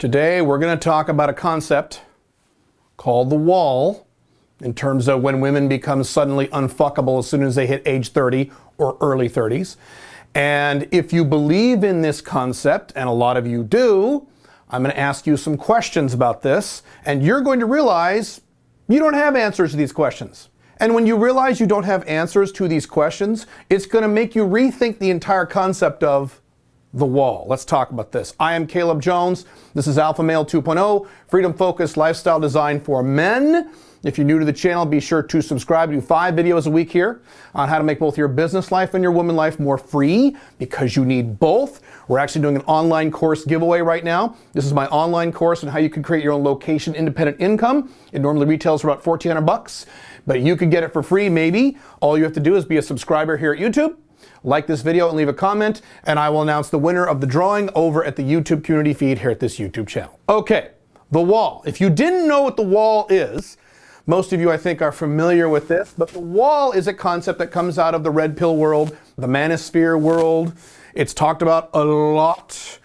Today we're going to talk about a concept called the wall in terms of when women become suddenly unfuckable as soon as they hit age 30 or early 30s. And if you believe in this concept, and a lot of you do, I'm going to ask you some questions about this, and you're going to realize you don't have answers to these questions. And when you realize you don't have answers to these questions, it's going to make you rethink the entire concept of the wall. Let's talk about this. I am Caleb Jones. This is Alpha Male 2.0, freedom-focused lifestyle design for men. If you're new to the channel, be sure to subscribe. I do 5 videos a week here on how to make both your business life and your woman life more free, because you need both. We're actually doing an online course giveaway right now. This is my online course on how you can create your own location-independent income. It normally retails for about $1,400, but you could get it for free maybe. All you have to do is be a subscriber here at YouTube, like this video and leave a comment, and I will announce the winner of the drawing over at the YouTube community feed here at this YouTube channel. Okay, the wall. If you didn't know what the wall is, most of you, I think, are familiar with this, but the wall is a concept that comes out of the red pill world, the manosphere world. It's talked about a lot.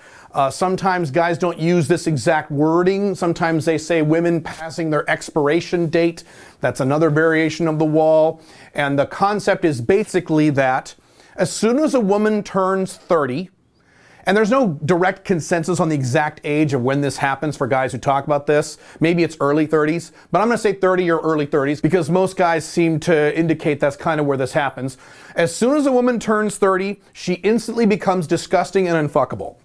Sometimes guys don't use this exact wording. Sometimes they say women passing their expiration date. That's another variation of the wall. And the concept is basically that as soon as a woman turns 30, and there's no direct consensus on the exact age of when this happens for guys who talk about this. Maybe it's early 30s, but I'm going to say 30 or early 30s because most guys seem to indicate that's kind of where this happens. As soon as a woman turns 30, she instantly becomes disgusting and unfuckable.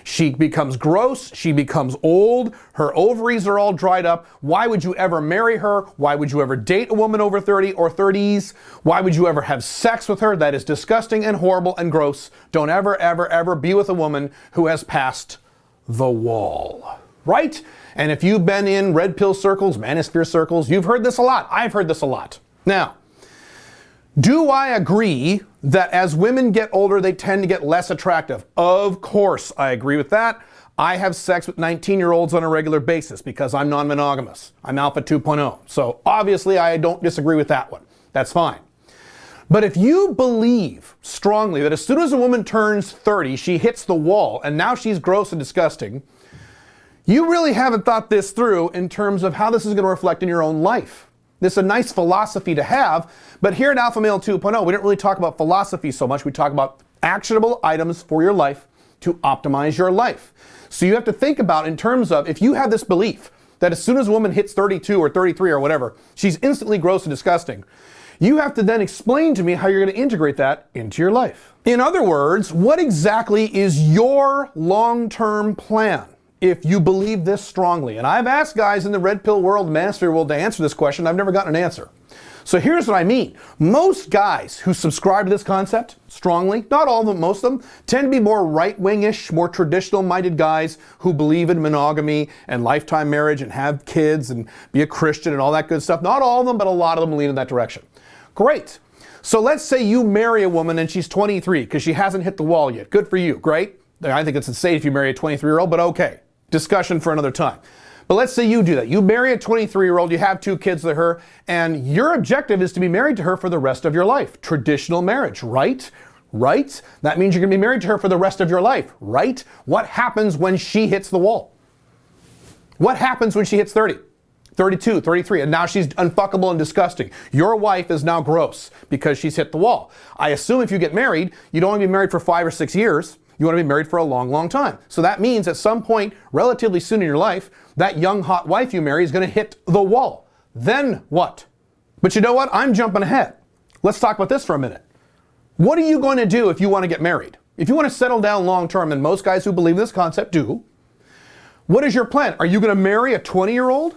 She becomes gross, she becomes old, her ovaries are all dried up. Why would you ever marry her? Why would you ever date a woman over 30 or 30s? Why would you ever have sex with her? That is disgusting and horrible and gross. Don't ever, ever, ever be with a woman who has passed the wall, right? And if you've been in red pill circles, manosphere circles, you've heard this a lot. I've heard this a lot. Now, do I agree that as women get older, they tend to get less attractive? Of course, I agree with that. I have sex with 19-year-olds on a regular basis because I'm non-monogamous. I'm Alpha 2.0. So obviously, I don't disagree with that one. That's fine. But if you believe strongly that as soon as a woman turns 30, she hits the wall, and now she's gross and disgusting, you really haven't thought this through in terms of how this is going to reflect in your own life. This is a nice philosophy to have, but here at Alpha Male 2.0, we don't really talk about philosophy so much. We talk about actionable items for your life to optimize your life. So you have to think about in terms of, if you have this belief that as soon as a woman hits 32 or 33 or whatever, she's instantly gross and disgusting, you have to then explain to me how you're going to integrate that into your life. In other words, what exactly is your long-term plan? If you believe this strongly, and I've asked guys in the red pill world, manosphere world, to answer this question, I've never gotten an answer. So here's what I mean. Most guys who subscribe to this concept strongly, not all of them, most of them, tend to be more right-wing-ish, more traditional-minded guys who believe in monogamy and lifetime marriage and have kids and be a Christian and all that good stuff. Not all of them, but a lot of them lean in that direction. Great. So let's say you marry a woman and she's 23 because she hasn't hit the wall yet. Good for you. Great. I think it's insane if you marry a 23-year-old, but okay. Discussion for another time. But let's say you do that. You marry a 23-year-old, you have 2 kids with her, and your objective is to be married to her for the rest of your life. Traditional marriage, right? Right? That means you're going to be married to her for the rest of your life, right? What happens when she hits the wall? What happens when she hits 30, 32, 33, and now she's unfuckable and disgusting? Your wife is now gross because she's hit the wall. I assume if you get married, you don't want to be married for 5 or 6 years. You want to be married for a long, long time. So that means at some point, relatively soon in your life, that young, hot wife you marry is going to hit the wall. Then what? But you know what? I'm jumping ahead. Let's talk about this for a minute. What are you going to do if you want to get married? If you want to settle down long term, and most guys who believe this concept do, what is your plan? Are you going to marry a 20-year-old?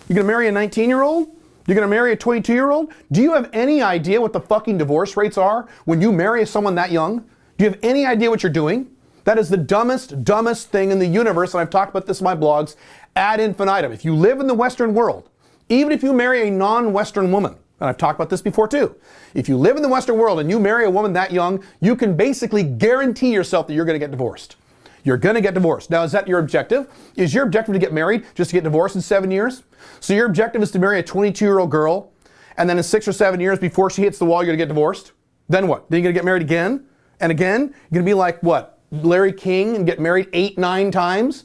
You're going to marry a 19-year-old? You're going to marry a 22-year-old? Do you have any idea what the fucking divorce rates are when you marry someone that young? Do you have any idea what you're doing? That is the dumbest thing in the universe, and I've talked about this in my blogs ad infinitum. If you live in the Western world, even if you marry a non-Western woman, and I've talked about this before too, if you live in the Western world and you marry a woman that young, you can basically guarantee yourself that you're going to get divorced. You're going to get divorced. Now, is that your objective? Is your objective to get married just to get divorced in 7 years? So your objective is to marry a 22-year-old girl, and then in 6 or 7 years before she hits the wall, you're going to get divorced? Then what? Then you're going to get married again? And again, you're going to be like, what, Larry King and get married 8, 9 times?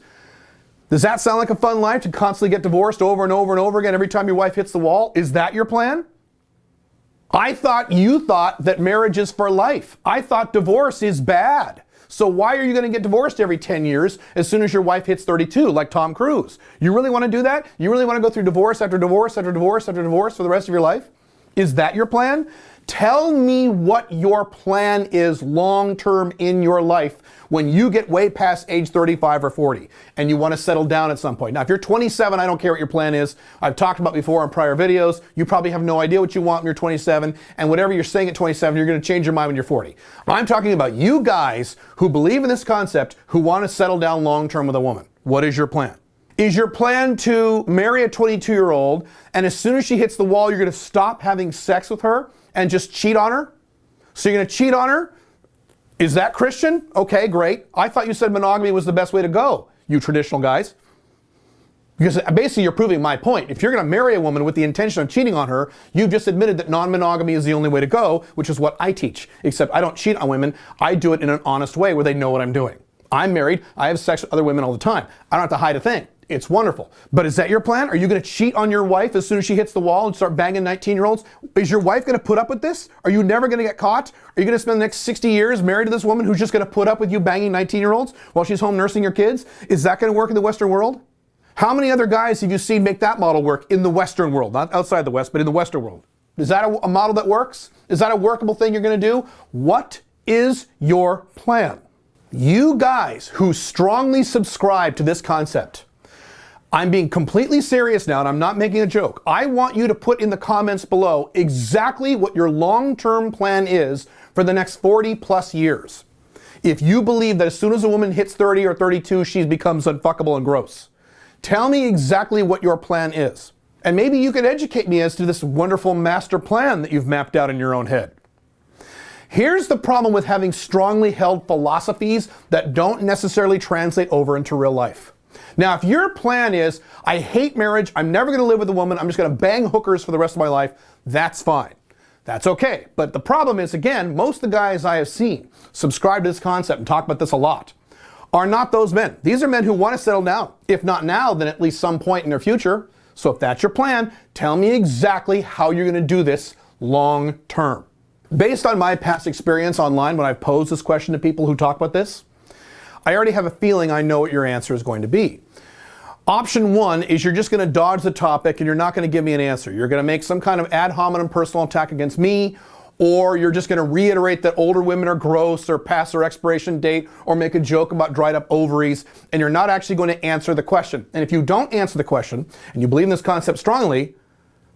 Does that sound like a fun life, to constantly get divorced over and over and over again every time your wife hits the wall? Is that your plan? I thought you thought that marriage is for life. I thought divorce is bad. So why are you going to get divorced every 10 years as soon as your wife hits 32, like Tom Cruise? You really want to do that? You really want to go through divorce after divorce after divorce after divorce for the rest of your life? Is that your plan? Tell me what your plan is long-term in your life when you get way past age 35 or 40 and you want to settle down at some point. Now, if you're 27, I don't care what your plan is. I've talked about before in prior videos. You probably have no idea what you want when you're 27, and whatever you're saying at 27, you're going to change your mind when you're 40. I'm talking about you guys who believe in this concept, who want to settle down long-term with a woman. What is your plan? Is your plan to marry a 22-year-old, and as soon as she hits the wall, you're going to stop having sex with her and just cheat on her? So you're going to cheat on her? Is that Christian? Okay, great. I thought you said monogamy was the best way to go, you traditional guys. Because basically you're proving my point. If you're going to marry a woman with the intention of cheating on her, you've just admitted that non-monogamy is the only way to go, which is what I teach. Except I don't cheat on women. I do it in an honest way where they know what I'm doing. I'm married. I have sex with other women all the time. I don't have to hide a thing. It's wonderful. But is that your plan? Are you going to cheat on your wife as soon as she hits the wall and start banging 19-year-olds? Is your wife going to put up with this? Are you never going to get caught? Are you going to spend the next 60 years married to this woman who's just going to put up with you banging 19-year-olds while she's home nursing your kids? Is that going to work in the Western world? How many other guys have you seen make that model work in the Western world? Not outside the West, but in the Western world. Is that a model that works? Is that a workable thing you're going to do? What is your plan? You guys who strongly subscribe to this concept, I'm being completely serious now, and I'm not making a joke. I want you to put in the comments below exactly what your long-term plan is for the next 40 plus years. If you believe that as soon as a woman hits 30 or 32, she becomes unfuckable and gross. Tell me exactly what your plan is. And maybe you could educate me as to this wonderful master plan that you've mapped out in your own head. Here's the problem with having strongly held philosophies that don't necessarily translate over into real life. Now, if your plan is, I hate marriage, I'm never going to live with a woman, I'm just going to bang hookers for the rest of my life, that's fine. That's okay. But the problem is, again, most of the guys I have seen subscribe to this concept and talk about this a lot are not those men. These are men who want to settle down. If not now, then at least some point in their future. So if that's your plan, tell me exactly how you're going to do this long term. Based on my past experience online when I've posed this question to people who talk about this, I already have a feeling I know what your answer is going to be. Option one is you're just going to dodge the topic and you're not going to give me an answer. You're going to make some kind of ad hominem personal attack against me, or you're just going to reiterate that older women are gross or past their expiration date, or make a joke about dried up ovaries, and you're not actually going to answer the question. And if you don't answer the question, and you believe in this concept strongly,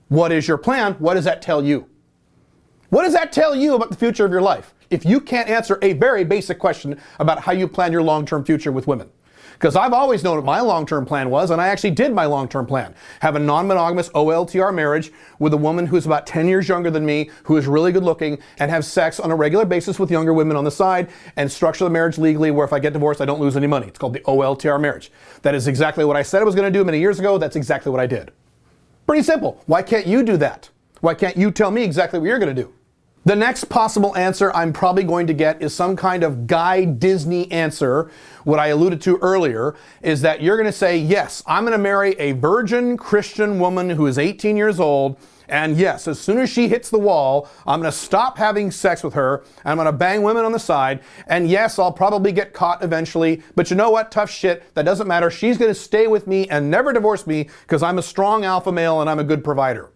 what is your plan? What does that tell you? What does that tell you about the future of your life if you can't answer a very basic question about how you plan your long-term future with women? Because I've always known what my long-term plan was, and I actually did my long-term plan. Have a non-monogamous OLTR marriage with a woman who's about 10 years younger than me, who is really good looking, and have sex on a regular basis with younger women on the side, and structure the marriage legally where if I get divorced, I don't lose any money. It's called the OLTR marriage. That is exactly what I said I was going to do many years ago. That's exactly what I did. Pretty simple. Why can't you do that? Why can't you tell me exactly what you're going to do? The next possible answer I'm probably going to get is some kind of Guy Disney answer. What I alluded to earlier is that you're going to say, yes, I'm going to marry a virgin Christian woman who is 18 years old. And yes, as soon as she hits the wall, I'm going to stop having sex with her. And I'm going to bang women on the side. And yes, I'll probably get caught eventually. But you know what? Tough shit. That doesn't matter. She's going to stay with me and never divorce me because I'm a strong alpha male and I'm a good provider.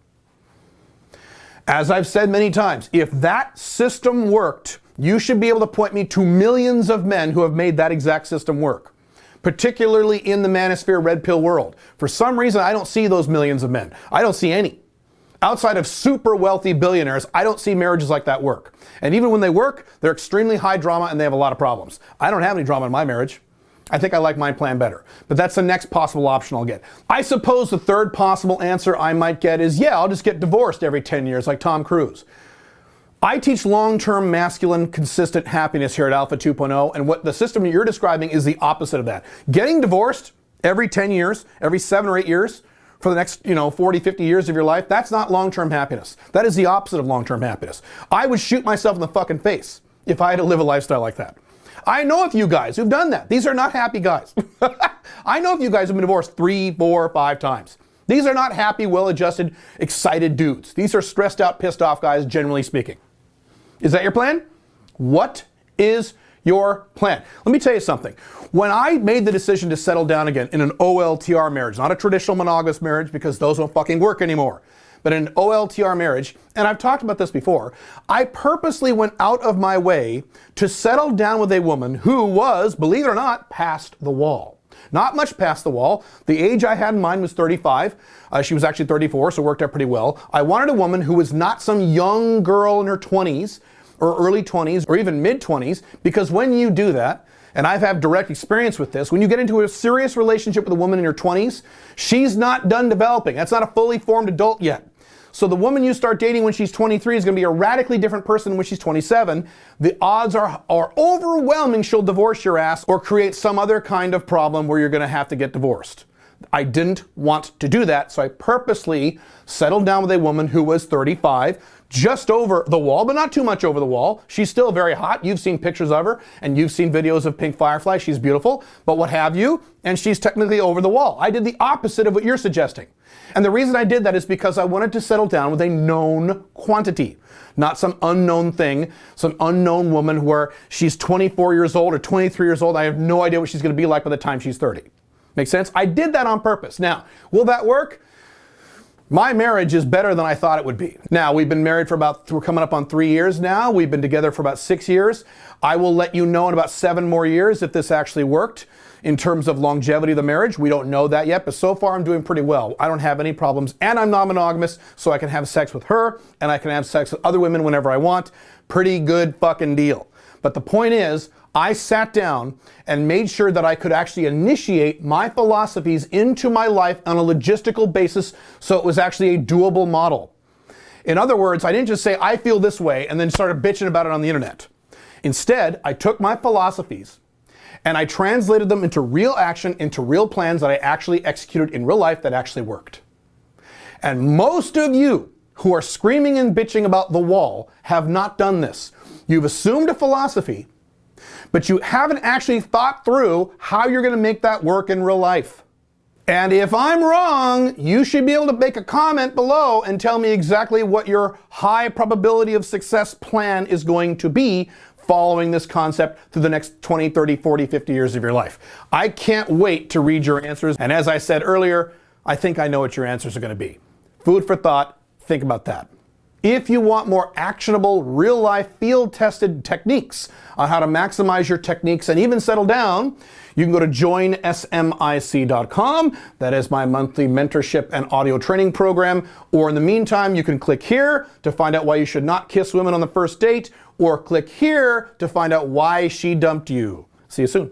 As I've said many times, if that system worked, you should be able to point me to millions of men who have made that exact system work, particularly in the manosphere red pill world. For some reason, I don't see those millions of men. I don't see any. Outside of super wealthy billionaires, I don't see marriages like that work. And even when they work, they're extremely high drama and they have a lot of problems. I don't have any drama in my marriage. I think I like my plan better. But that's the next possible option I'll get. I suppose the third possible answer I might get is, yeah, I'll just get divorced every 10 years like Tom Cruise. I teach long-term masculine consistent happiness here at Alpha 2.0, and what the system you're describing is the opposite of that. Getting divorced every 10 years, every 7 or 8 years, for the next, 40, 50 years of your life, that's not long-term happiness. That is the opposite of long-term happiness. I would shoot myself in the fucking face if I had to live a lifestyle like that. I know a few guys who've done that. These are not happy guys. I know a few guys who've been divorced 3, 4, 5 times. These are not happy, well-adjusted, excited dudes. These are stressed out, pissed off guys, generally speaking. Is that your plan? What is your plan? Let me tell you something. When I made the decision to settle down again in an OLTR marriage, not a traditional monogamous marriage because those don't fucking work anymore, but an OLTR marriage, and I've talked about this before, I purposely went out of my way to settle down with a woman who was, believe it or not, past the wall. Not much past the wall. The age I had in mind was 35. She was actually 34, so it worked out pretty well. I wanted a woman who was not some young girl in her 20s or early 20s or even mid 20s, because when you do that, and I've had direct experience with this, when you get into a serious relationship with a woman in her 20s, she's not done developing. That's not a fully formed adult yet. So the woman you start dating when she's 23 is going to be a radically different person when she's 27. The odds are overwhelming she'll divorce your ass or create some other kind of problem where you're going to have to get divorced. I didn't want to do that, so I purposely settled down with a woman who was 35, just over the wall, but not too much over the wall. She's still very hot. You've seen pictures of her, and you've seen videos of Pink Firefly. She's beautiful, but what have you, and she's technically over the wall. I did the opposite of what you're suggesting. And the reason I did that is because I wanted to settle down with a known quantity, not some unknown thing, some unknown woman where she's 24 years old or 23 years old. I have no idea what she's going to be like by the time she's 30. Make sense? I did that on purpose. Now, will that work? My marriage is better than I thought it would be. Now, we've been married for we're coming up on 3 years now. We've been together for about 6 years. I will let you know in about 7 more years if this actually worked. In terms of longevity of the marriage, we don't know that yet, but so far I'm doing pretty well. I don't have any problems, and I'm non-monogamous, so I can have sex with her, and I can have sex with other women whenever I want. Pretty good fucking deal. But the point is, I sat down and made sure that I could actually initiate my philosophies into my life on a logistical basis, so it was actually a doable model. In other words, I didn't just say, I feel this way, and then started bitching about it on the internet. Instead, I took my philosophies and I translated them into real action, into real plans that I actually executed in real life that actually worked. And most of you who are screaming and bitching about the wall have not done this. You've assumed a philosophy, but you haven't actually thought through how you're going to make that work in real life. And if I'm wrong, you should be able to make a comment below and tell me exactly what your high probability of success plan is going to be following this concept through the next 20, 30, 40, 50 years of your life. I can't wait to read your answers. And as I said earlier, I think I know what your answers are going to be. Food for thought. Think about that. If you want more actionable, real-life, field-tested techniques on how to maximize your techniques and even settle down, you can go to joinsmic.com. That is my monthly mentorship and audio training program. Or in the meantime, you can click here to find out why you should not kiss women on the first date, or click here to find out why she dumped you. See you soon.